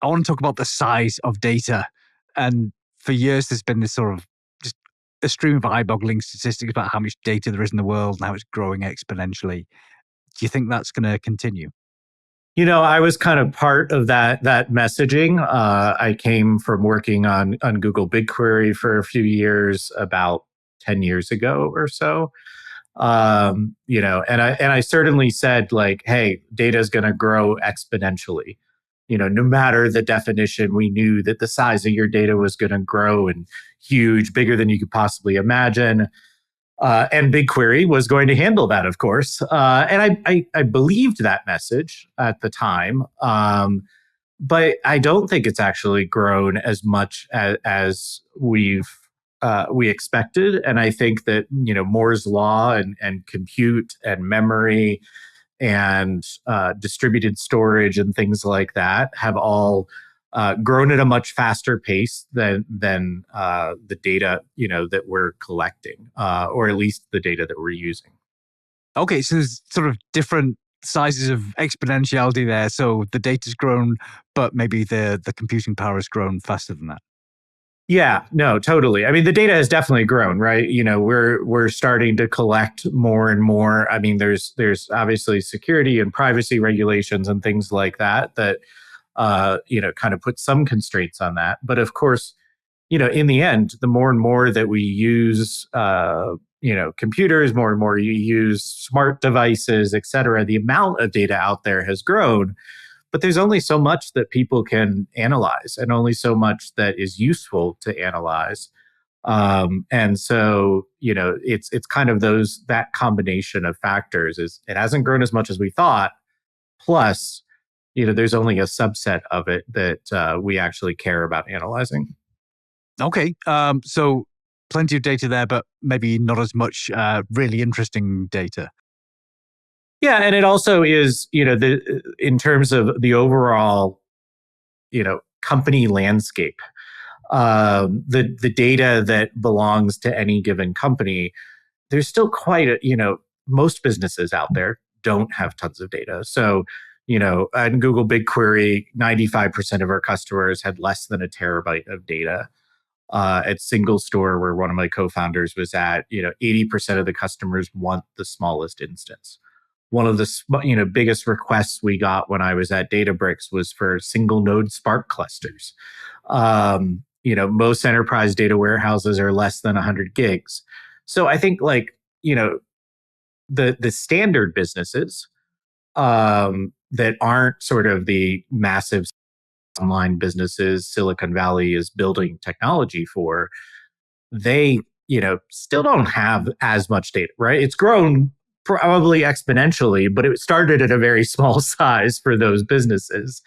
I want to talk about the size of data. And for years, there's been this sort of just a stream of eye-boggling statistics about how much data there is in the world and how it's growing exponentially. Do you think that's going to continue? I was kind of part of that messaging. I came from working on Google BigQuery for a few years, about 10 years ago or so. And I certainly said, like, hey, data is going to grow exponentially. No matter the definition, we knew that the size of your data was going to grow and huge, bigger than you could possibly imagine. And BigQuery was going to handle that, of course. And I believed that message at the time. But I don't think it's actually grown as much as we expected. And I think that, Moore's law and compute and memory and distributed storage and things like that have all grown at a much faster pace than the data that we're collecting, or at least the data that we're using. Okay, so there's sort of different sizes of exponentiality there. So the data's grown, but maybe the computing power has grown faster than that. Yeah, no, totally. I mean, the data has definitely grown, right? We're starting to collect more and more. I mean, there's obviously security and privacy regulations and things like that kind of put some constraints on that. But of course, in the end, the more and more that we use, computers, more and more you use smart devices, et cetera, the amount of data out there has grown. But there's only so much that people can analyze and only so much that is useful to analyze. And so, it's kind of that combination of factors is it hasn't grown as much as we thought. Plus, there's only a subset of it that we actually care about analyzing. Okay, so plenty of data there, but maybe not as much really interesting data. Yeah, and it also is, in terms of the overall, company landscape, the data that belongs to any given company, there's still quite most businesses out there don't have tons of data. So, at Google BigQuery, 95% of our customers had less than a terabyte of data. At Single Store, where one of my co-founders was at, 80% of the customers want the smallest instance. One of the biggest requests we got when I was at Databricks was for single node Spark clusters. Most enterprise data warehouses are less than 100 gigs. So I think the standard businesses that aren't sort of the massive online businesses Silicon Valley is building technology for, they still don't have as much data, right? It's grown probably exponentially, but it started at a very small size for those businesses.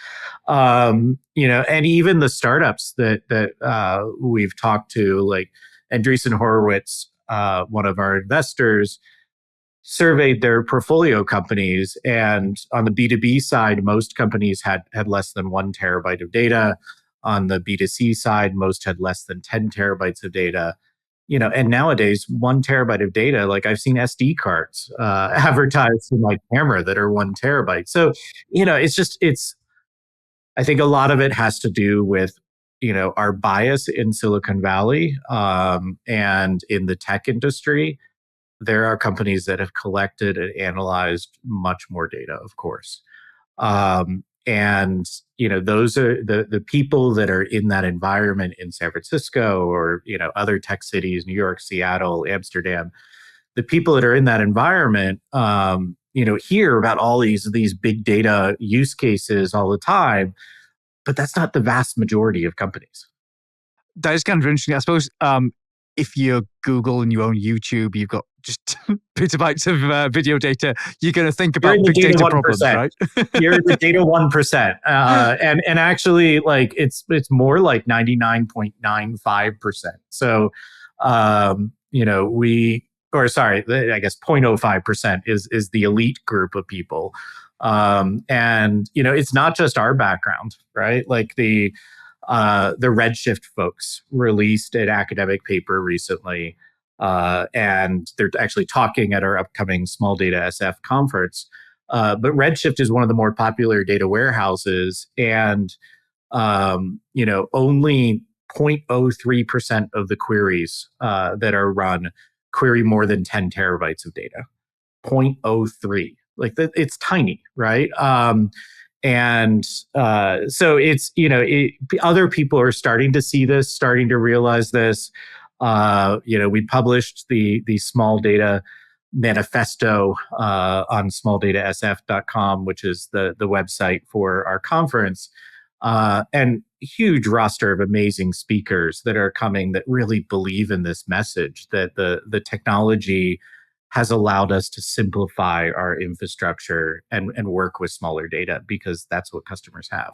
And even the startups that we've talked to, like Andreessen Horowitz, one of our investors, surveyed their portfolio companies, and on the B2B side, most companies had less than 1 terabyte of data. On the B2C side, most had less than 10 terabytes of data. And nowadays, 1 terabyte of data, like I've seen SD cards advertised in my camera that are 1 terabyte. So, I think a lot of it has to do with, our bias in Silicon Valley and in the tech industry. There are companies that have collected and analyzed much more data, of course. And those are the people that are in that environment in San Francisco or other tech cities, New York, Seattle, Amsterdam. The people that are in that environment, hear about all these big data use cases all the time, but that's not the vast majority of companies. That is kind of interesting. I suppose if you're Google and you own YouTube, you've got just petabytes of video data. You're going to think about big data problems, right? You're in the data 1%, and actually, like it's more like 99.95%. So, I guess 0.05% is the elite group of people, and it's not just our background, right? Like the Redshift folks released an academic paper recently, and they're actually talking at our upcoming Small Data SF conference. But Redshift is one of the more popular data warehouses, and Only 0.03% of the queries that are run query more than 10 terabytes of data. 0.03. Like it's tiny, right? So it's, other people are starting to see this, starting to realize this. We published the small data manifesto on smalldatasf.com, which is the website for our conference, and huge roster of amazing speakers that are coming that really believe in this message that the technology has allowed us to simplify our infrastructure and work with smaller data because that's what customers have.